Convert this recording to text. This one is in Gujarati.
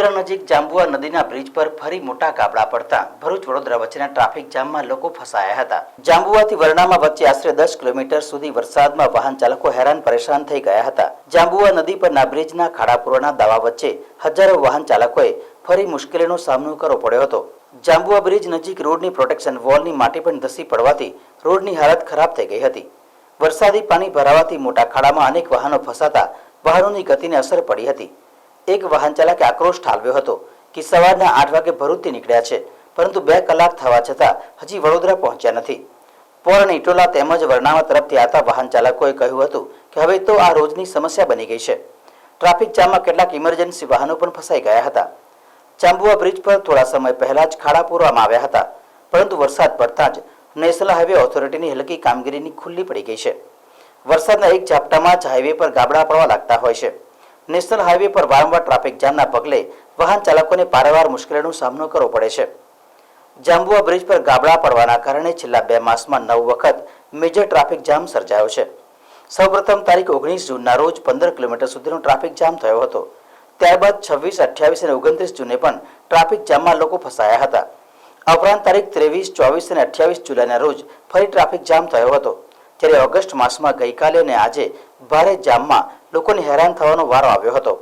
વડોદરા નજીક જાંબુઆ નદીના બ્રિજ પર ફરી મોટા ગાબડા પડતા ભરૂચ વડોદરા વચ્ચેના ટ્રાફિક જામમાં લોકો ફસાયા હતા। જાંબુઆથી વરણામા વચ્ચે આશરે 10 કિલોમીટર સુધી વરસાદમાં વાહન ચાલકો હેરાન પરેશાન થઈ ગયા હતા। જાંબુઆ નદી પરના બ્રિજના ખાડાપુરાના દાવા વચ્ચે હજારો વાહન ચાલકોએ ફરી મુશ્કેલીનો સામનો કરવો પડ્યો હતો। જાંબુઆ બ્રિજ નજીક રોડની પ્રોટેક્શન વોલની માટી પણ ધસી પડવાથી રોડની હાલત ખરાબ થઈ ગઈ હતી। વરસાદી પાણી ભરાવાથી મોટા ખાડામાં અનેક વાહનો ફસાતા વાહનોની ગતિને અસર પડી હતી। એક વાહન ચાલકે આક્રોશ ઠાલવ્યો હતો કે સવારના 8 વાગે ભરૂચથી નીકળ્યા છે, પરંતુ 2 કલાક થવા છતાં હજી વડોદરા પહોંચ્યા નથી। પોરણ ઇટોલા તેમજ વરણામા તરફથી આવતા વાહન ચાલકોએ કહ્યું હતું કે હવે તો આ રોજની સમસ્યા બની ગઈ છે। ટ્રાફિક જામમાં કેટલાક ઇમરજન્સી વાહનો પણ ફસાઈ ગયા હતા। જાંબુઆ બ્રિજ પર થોડા સમય પહેલા જ ખાડા પૂરવામાં આવ્યા હતા, પરંતુ વરસાદ પડતા જ નેશનલ હાઈવે ઓથોરિટીની હલકી કામગીરીની ખુલ્લી પડી ગઈ છે। વરસાદના એક ઝાપટામાં જ હાઈવે પર ગાબડા પડવા લાગતા હોય છે। નેશનલ હાઈવે પર વારંવાર ટ્રાફિક જામના પગલે વાહન ચાલકોને પારાવાર મુશ્કેલીનો સામનો કરવો પડે છે। જાંબુઆ બ્રિજ પર ગાબડા પડવાના કારણે છેલ્લા 2 માસમાં 9 વખત મેજર ટ્રાફિક જામ સર્જાયો છે। સૌપ્રથમ તારીખ 19 જૂનના રોજ 15 કિલોમીટર સુધીનો ટ્રાફિક જામ થયો હતો। ત્યારબાદ 26, 28 અને 29 જૂને પણ ટ્રાફિક જામમાં લોકો ફસાયા હતા। આ ઉપરાંત તારીખ 23, 24 અને 28 જુલાઈના રોજ ફરી ટ્રાફિક જામ થયો હતો। જ્યારે ઓગસ્ટ માસમાં ગઈકાલે અને આજે ભારે જામમાં લોકોને હેરાન થવાનો વારો આવ્યો હતો।